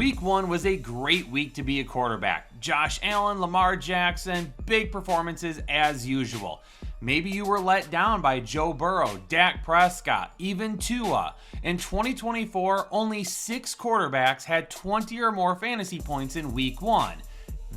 Week 1 was a great week to be a quarterback. Josh Allen, Lamar Jackson, big performances as usual. Maybe you were let down by Joe Burrow, Dak Prescott, even Tua. In 2024, only 6 quarterbacks had 20 or more fantasy points in Week 1.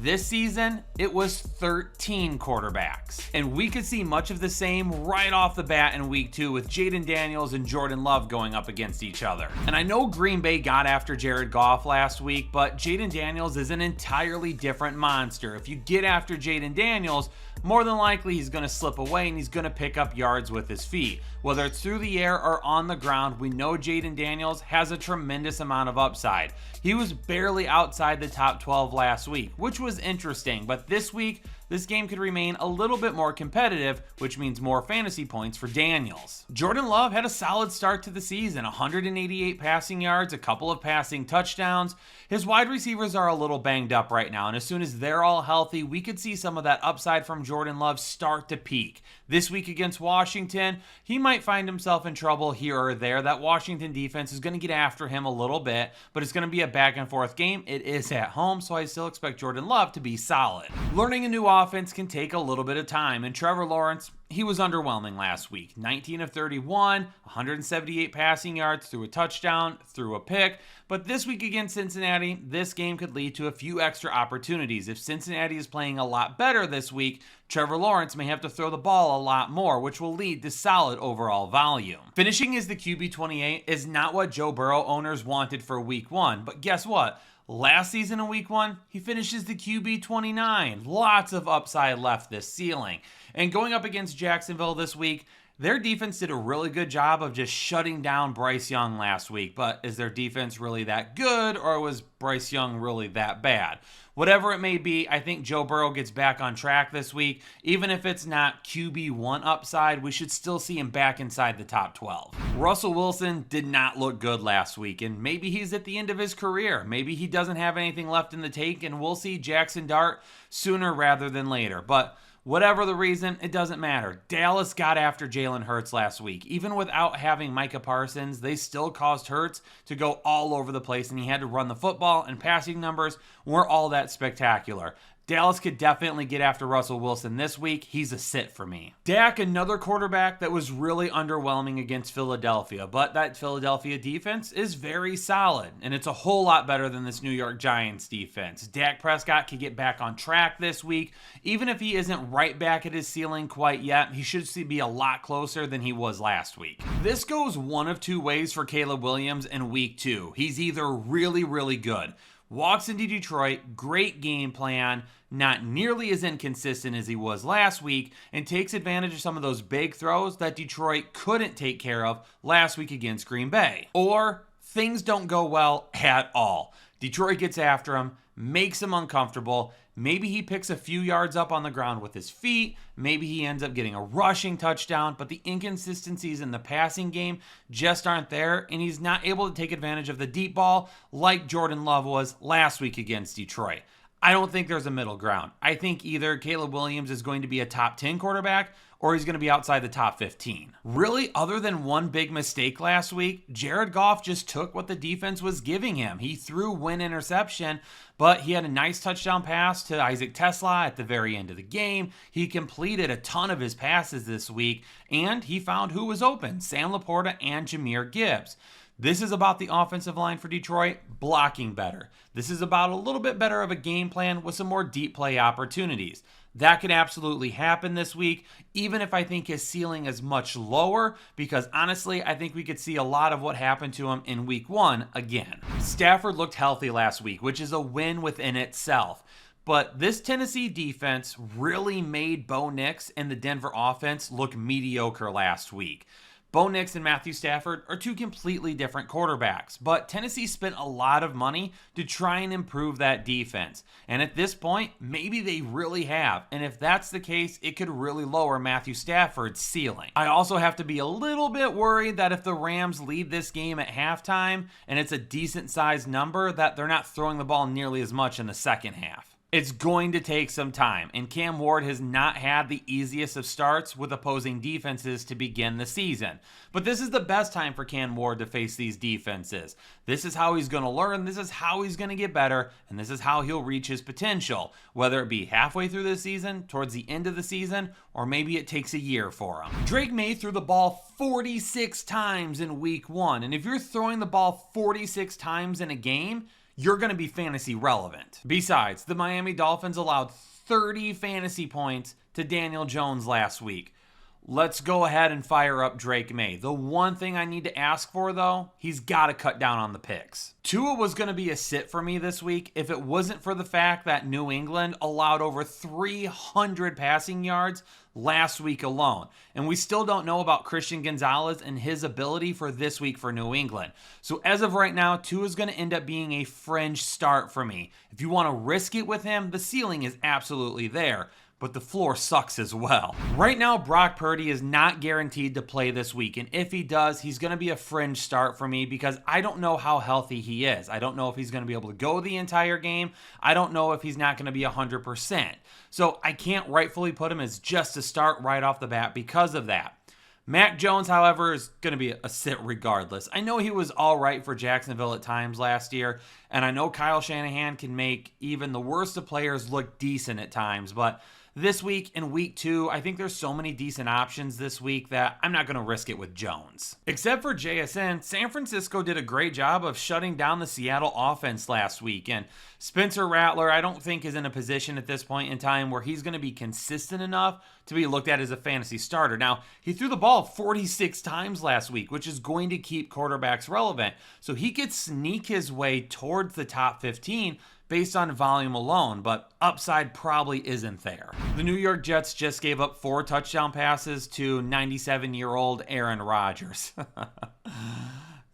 This season, it was 13 quarterbacks. And we could see much of the same right off the bat in Week 2 with Jayden Daniels and Jordan Love going up against each other. And I know Green Bay got after Jared Goff last week, but Jayden Daniels is an entirely different monster. If you get after Jayden Daniels, more than likely he's going to slip away and he's going to pick up yards with his feet. Whether it's through the air or on the ground, we know Jayden Daniels has a tremendous amount of upside. He was barely outside the top 12 last week, which was interesting, but this week, this game could remain a little bit more competitive, which means more fantasy points for Daniels. Jordan Love had a solid start to the season, 188 passing yards, a couple of passing touchdowns. His wide receivers are a little banged up right now, and as soon as they're all healthy, we could see some of that upside from Jordan Love start to peak. This week against Washington, he might find himself in trouble here or there. That Washington defense is going to get after him a little bit, but it's going to be a back and forth game. It is at home, so I still expect Jordan Love to be solid. Learning a new offense can take a little bit of time, and Trevor Lawrence, he was underwhelming last week. 19 of 31, 178 passing yards, threw a touchdown, threw a pick. But this week against Cincinnati, this game could lead to a few extra opportunities. If Cincinnati is playing a lot better this week, Trevor Lawrence may have to throw the ball a lot more, which will lead to solid overall volume. Finishing as the QB 28 is not what Joe Burrow owners wanted for Week 1, but guess what? Last season in Week 1, he finishes the QB 29. Lots of upside left this ceiling. And going up against Jacksonville this week, their defense did a really good job of just shutting down Bryce Young last week. But is their defense really that good, or was Bryce Young really that bad? Whatever it may be, I think Joe Burrow gets back on track this week. Even if it's not QB1 upside, we should still see him back inside the top 12. Russell Wilson did not look good last week, and maybe he's at the end of his career. Maybe he doesn't have anything left in the tank, and we'll see Jackson Dart sooner rather than later. But whatever the reason, it doesn't matter. Dallas got after Jalen Hurts last week. Even without having Micah Parsons, they still caused Hurts to go all over the place, and he had to run the football, and passing numbers weren't all that spectacular. Dallas could definitely get after Russell Wilson this week. He's a sit for me. Dak, another quarterback that was really underwhelming against Philadelphia, but that Philadelphia defense is very solid, and it's a whole lot better than this New York Giants defense. Dak Prescott could get back on track this week. Even if he isn't right back at his ceiling quite yet, he should be a lot closer than he was last week. This goes one of two ways for Caleb Williams in Week 2. He's either really, really good, walks into Detroit, great game plan, not nearly as inconsistent as he was last week, and takes advantage of some of those big throws that Detroit couldn't take care of last week against Green Bay. Or things don't go well at all. Detroit gets after him, makes him uncomfortable. Maybe he picks a few yards up on the ground with his feet. Maybe he ends up getting a rushing touchdown, but the inconsistencies in the passing game just aren't there, and he's not able to take advantage of the deep ball like Jordan Love was last week against Detroit. I don't think there's a middle ground. I think either Caleb Williams is going to be a top 10 quarterback or he's going to be outside the top 15. Really, other than one big mistake last week, Jared Goff just took what the defense was giving him. He threw one interception, but he had a nice touchdown pass to Isaac Tesla at the very end of the game. He completed a ton of his passes this week, and he found who was open, Sam Laporta and Jahmyr Gibbs. This is about the offensive line for Detroit blocking better. This is about a little bit better of a game plan with some more deep play opportunities. That could absolutely happen this week, even if I think his ceiling is much lower, because honestly, I think we could see a lot of what happened to him in Week 1 again. Stafford looked healthy last week, which is a win within itself. But this Tennessee defense really made Bo Nix and the Denver offense look mediocre last week. Bo Nix and Matthew Stafford are two completely different quarterbacks, but Tennessee spent a lot of money to try and improve that defense. And at this point, maybe they really have. And if that's the case, it could really lower Matthew Stafford's ceiling. I also have to be a little bit worried that if the Rams lead this game at halftime and it's a decent sized number, that they're not throwing the ball nearly as much in the second half. It's going to take some time, and Cam Ward has not had the easiest of starts with opposing defenses to begin the season. But this is the best time for Cam Ward to face these defenses. This is how he's going to learn, this is how he's going to get better, and this is how he'll reach his potential, whether it be halfway through the season, towards the end of the season, or maybe it takes a year for him. Drake Maye threw the ball 46 times in week 1, and if you're throwing the ball 46 times in a game, you're going to be fantasy relevant. Besides, the Miami Dolphins allowed 30 fantasy points to Daniel Jones last week. Let's go ahead and fire up Drake Maye. The one thing I need to ask for, though, he's got to cut down on the picks. Tua was going to be a sit for me this week if it wasn't for the fact that New England allowed over 300 passing yards last week alone. And we still don't know about Christian Gonzalez and his ability for this week for New England. So as of right now, Tua is going to end up being a fringe start for me. If you want to risk it with him, the ceiling is absolutely there, but the floor sucks as well. Right now, Brock Purdy is not guaranteed to play this week, and if he does, he's going to be a fringe start for me because I don't know how healthy he is. I don't know if he's going to be able to go the entire game. I don't know if he's not going to be 100%. So I can't rightfully put him as just a start right off the bat because of that. Mac Jones, however, is going to be a sit regardless. I know he was all right for Jacksonville at times last year, and I know Kyle Shanahan can make even the worst of players look decent at times, but this week in week 2, I think there's so many decent options this week that I'm not going to risk it with Jones. Except for JSN, San Francisco did a great job of shutting down the Seattle offense last week, and Spencer Rattler I don't think is in a position at this point in time where he's going to be consistent enough to be looked at as a fantasy starter. Now, he threw the ball 46 times last week, which is going to keep quarterbacks relevant, so he could sneak his way towards the top 15 based on volume alone, but upside probably isn't there. The New York Jets just gave up 4 touchdown passes to 97-year-old Aaron Rodgers.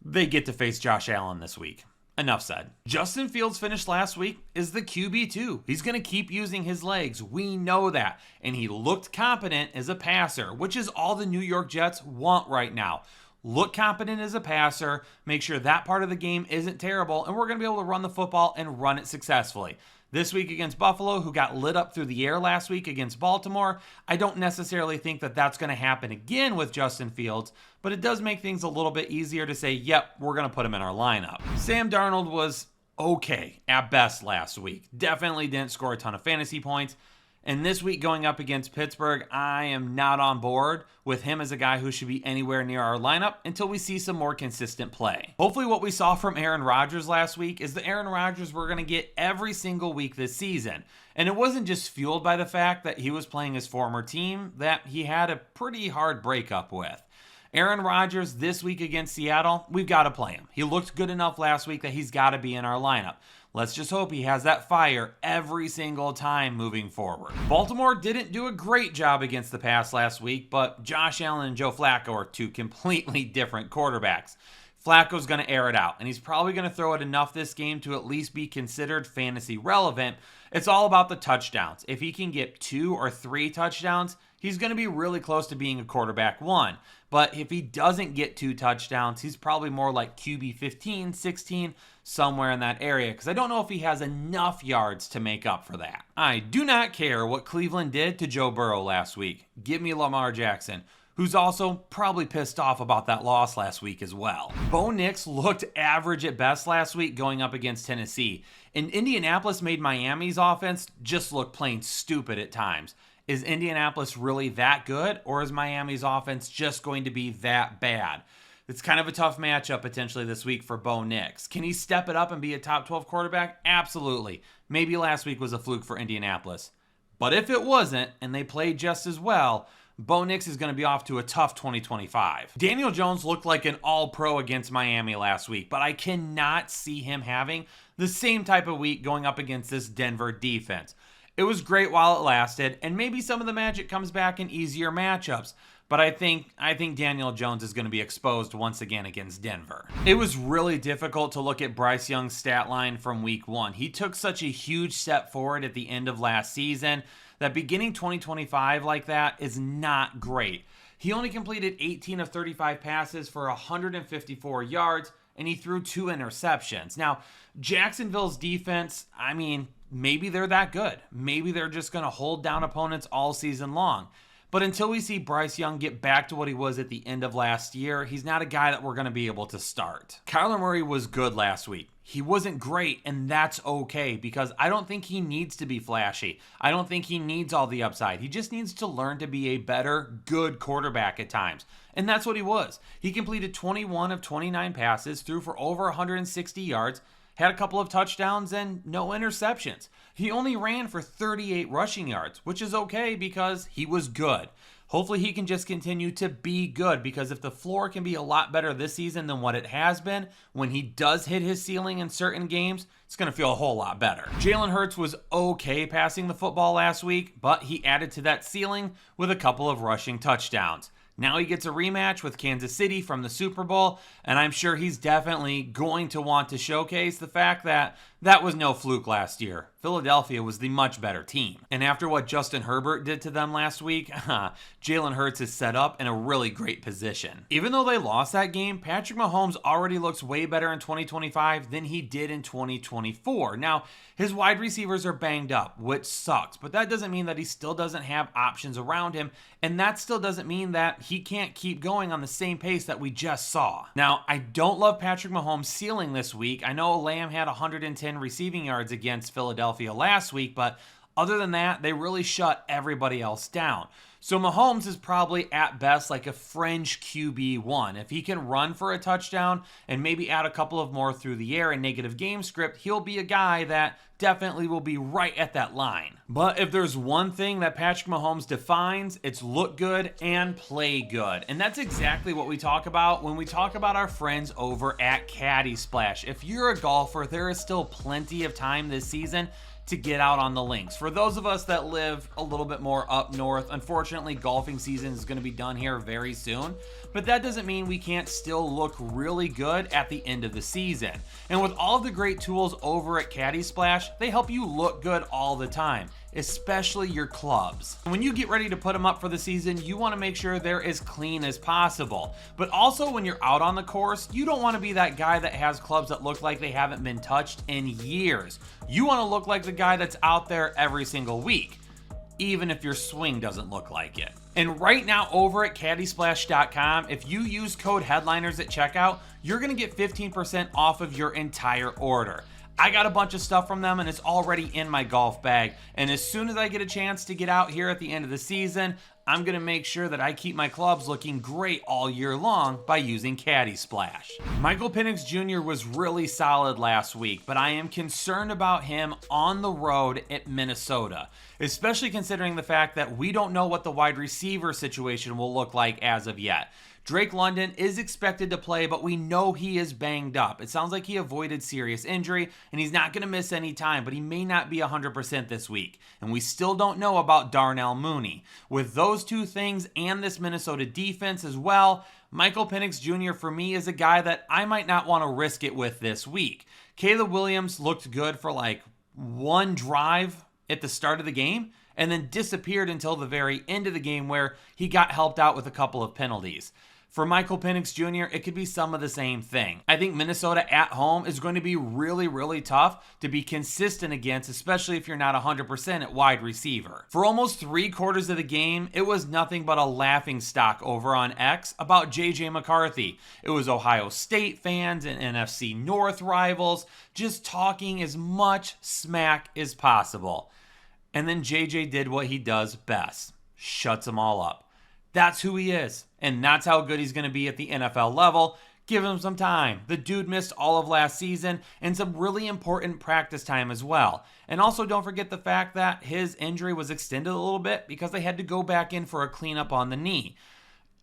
They get to face Josh Allen this week. Enough said. Justin Fields finished last week as the QB2. He's going to keep using his legs. We know that. And he looked competent as a passer, which is all the New York Jets want right now. Look competent as a passer, make sure that part of the game isn't terrible, and we're going to be able to run the football and run it successfully. This week against Buffalo, who got lit up through the air last week against Baltimore, I don't necessarily think that that's going to happen again with Justin Fields, but it does make things a little bit easier to say, yep, we're going to put him in our lineup. Sam Darnold was okay at best last week. Definitely didn't score a ton of fantasy points. And this week going up against Pittsburgh, I am not on board with him as a guy who should be anywhere near our lineup until we see some more consistent play. Hopefully what we saw from Aaron Rodgers last week is the Aaron Rodgers we're going to get every single week this season. And it wasn't just fueled by the fact that he was playing his former team that he had a pretty hard breakup with. Aaron Rodgers this week against Seattle, we've got to play him. He looked good enough last week that he's got to be in our lineup. Let's just hope he has that fire every single time moving forward. Baltimore didn't do a great job against the pass last week, but Josh Allen and Joe Flacco are 2 completely different quarterbacks. Flacco's going to air it out, and he's probably going to throw it enough this game to at least be considered fantasy relevant. It's all about the touchdowns. If he can get 2 or 3 touchdowns, he's going to be really close to being a quarterback 1. But if he doesn't get 2 touchdowns, he's probably more like QB 15, 16, somewhere in that area, because I don't know if he has enough yards to make up for that. I do not care what Cleveland did to Joe Burrow last week. Give me Lamar Jackson, who's also probably pissed off about that loss last week as well. Bo Nix looked average at best last week going up against Tennessee, and Indianapolis made Miami's offense just look plain stupid at times. Is Indianapolis really that good, or is Miami's offense just going to be that bad? It's kind of a tough matchup potentially this week for Bo Nix. Can he step it up and be a top 12 quarterback? Absolutely. Maybe last week was a fluke for Indianapolis. But if it wasn't, and they played just as well, Bo Nix is going to be off to a tough 2025. Daniel Jones looked like an all-pro against Miami last week, but I cannot see him having the same type of week going up against this Denver defense. It was great while it lasted, and maybe some of the magic comes back in easier matchups. But I think Daniel Jones is going to be exposed once again against Denver. It was really difficult to look at Bryce Young's stat line from week 1. He took such a huge step forward at the end of last season that beginning 2025 like that is not great. He only completed 18 of 35 passes for 154 yards and he threw 2 interceptions. Now, Jacksonville's defense, I mean, maybe they're that good. Maybe they're just going to hold down opponents all season long. But until we see Bryce Young get back to what he was at the end of last year, he's not a guy that we're going to be able to start. Kyler Murray was good last week. He wasn't great, and that's okay, because I don't think he needs to be flashy. I don't think he needs all the upside. He just needs to learn to be a better, good quarterback at times. And that's what he was. He completed 21 of 29 passes, threw for over 160 yards, had a couple of touchdowns, and no interceptions. He only ran for 38 rushing yards, which is okay because he was good. Hopefully he can just continue to be good, because if the floor can be a lot better this season than what it has been, when he does hit his ceiling in certain games, it's going to feel a whole lot better. Jalen Hurts was okay passing the football last week, but he added to that ceiling with a couple of rushing touchdowns. Now he gets a rematch with Kansas City from the Super Bowl, and I'm sure he's definitely going to want to showcase the fact that that was no fluke last year. Philadelphia was the much better team. And after what Justin Herbert did to them last week, Jalen Hurts is set up in a really great position. Even though they lost that game, Patrick Mahomes already looks way better in 2025 than he did in 2024. Now, his wide receivers are banged up, which sucks, but that doesn't mean that he still doesn't have options around him, and that still doesn't mean that he can't keep going on the same pace that we just saw. Now, I don't love Patrick Mahomes' ceiling this week. I know Lamb had 110 receiving yards against Philadelphia last week, but other than that, they really shut everybody else down. So Mahomes is probably at best like a fringe QB1. If he can run for a touchdown and maybe add a couple of more through the air and negative game script, he'll be a guy that definitely will be right at that line. But if there's one thing that Patrick Mahomes defines, it's look good and play good. And that's exactly what we talk about when we talk about our friends over at Caddy Splash. If you're a golfer, there is still plenty of time this season to get out on the links. For those of us that live a little bit more up north, unfortunately, golfing season is going to be done here very soon, but that doesn't mean we can't still look really good at the end of the season. And with all of the great tools over at Caddy Splash, they help you look good all the time, especially your clubs. And when you get ready to put them up for the season, you want to make sure they're as clean as possible. But also when you're out on the course, you don't want to be that guy that has clubs that look like they haven't been touched in years. You want to look like the guy that's out there every single week, even if your swing doesn't look like it. And right now over at caddysplash.com, if you use code headliners at checkout, you're going to get 15% off of your entire order. I got a bunch of stuff from them and it's already in my golf bag. And as soon as I get a chance to get out here at the end of the season, I'm going to make sure that I keep my clubs looking great all year long by using Caddy Splash. Michael Penix Jr. was really solid last week, but I am concerned about him on the road at Minnesota, especially considering the fact that we don't know what the wide receiver situation will look like as of yet. Drake London is expected to play, but we know he is banged up. It sounds like he avoided serious injury, and he's not going to miss any time, but he may not be 100% this week. And we still don't know about Darnell Mooney. With those two things and this Minnesota defense as well, Michael Penix Jr. for me is a guy that I might not want to risk it with this week. Caleb Williams looked good for like one drive at the start of the game, and then disappeared until the very end of the game where he got helped out with a couple of penalties. For Michael Penix Jr., it could be some of the same thing. I think Minnesota at home is going to be really, really tough to be consistent against, especially if you're not 100% at wide receiver. For almost 3/4 of the game, it was nothing but a laughing stock over on X about JJ McCarthy. It was Ohio State fans and NFC North rivals just talking as much smack as possible. And then JJ did what he does best, shuts them all up. That's who he is, and that's how good he's going to be at the NFL level. Give him some time. The dude missed all of last season and some really important practice time as well. And also don't forget the fact that his injury was extended a little bit because they had to go back in for a cleanup on the knee.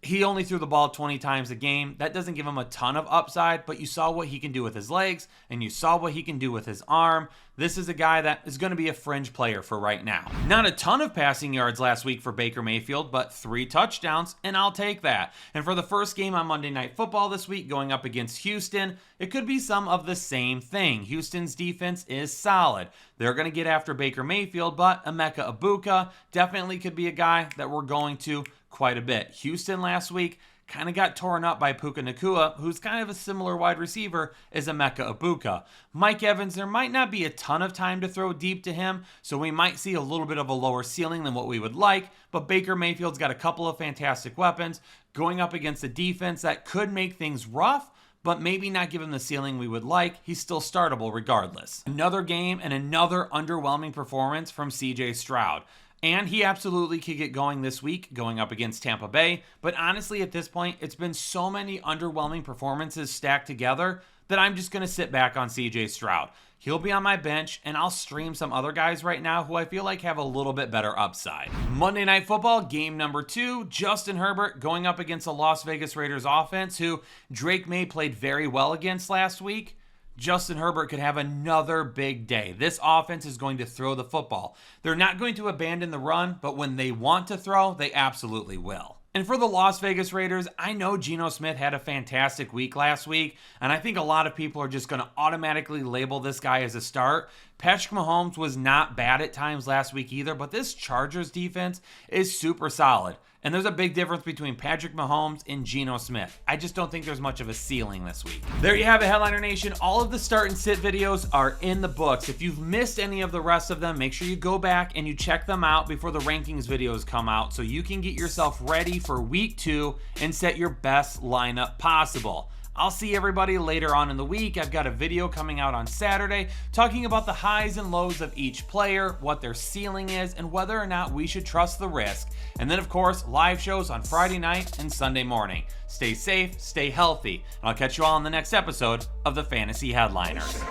He only threw the ball 20 times a game. That doesn't give him a ton of upside, but you saw what he can do with his legs, and you saw what he can do with his arm. This is a guy that is going to be a fringe player for right now. Not a ton of passing yards last week for Baker Mayfield, but 3 touchdowns, and I'll take that. And for the first game on Monday Night Football this week, going up against Houston, it could be some of the same thing. Houston's defense is solid. They're going to get after Baker Mayfield, but Emeka Egbuka definitely could be a guy that we're going to quite a bit. Houston last week kind of got torn up by Puka Nacua, who's kind of a similar wide receiver as Emeka Egbuka. Mike Evans, there might not be a ton of time to throw deep to him, so we might see a little bit of a lower ceiling than what we would like, but Baker Mayfield's got a couple of fantastic weapons going up against a defense that could make things rough, but maybe not give him the ceiling we would like. He's still startable regardless. Another game and another underwhelming performance from CJ Stroud. And he absolutely could get going this week, going up against Tampa Bay. But honestly, at this point, it's been so many underwhelming performances stacked together that I'm just going to sit back on CJ Stroud. He'll be on my bench, and I'll stream some other guys right now who I feel like have a little bit better upside. Monday Night Football, game number 2, Justin Herbert going up against the Las Vegas Raiders offense, who Drake May played very well against last week. Justin Herbert could have another big day. This offense is going to throw the football. They're not going to abandon the run, but when they want to throw, they absolutely will. And for the Las Vegas Raiders, I know Geno Smith had a fantastic week last week, and I think a lot of people are just going to automatically label this guy as a start. Patrick Mahomes was not bad at times last week either, but this Chargers defense is super solid. And there's a big difference between Patrick Mahomes and Geno Smith. I just don't think there's much of a ceiling this week. There you have it, Headliner Nation. All of the start and sit videos are in the books. If you've missed any of the rest of them, make sure you go back and you check them out before the rankings videos come out so you can get yourself ready for week 2 and set your best lineup possible. I'll see everybody later on in the week. I've got a video coming out on Saturday talking about the highs and lows of each player, what their ceiling is, and whether or not we should trust the risk. And then, of course, live shows on Friday night and Sunday morning. Stay safe, stay healthy, and I'll catch you all in the next episode of the Fantasy Headliners.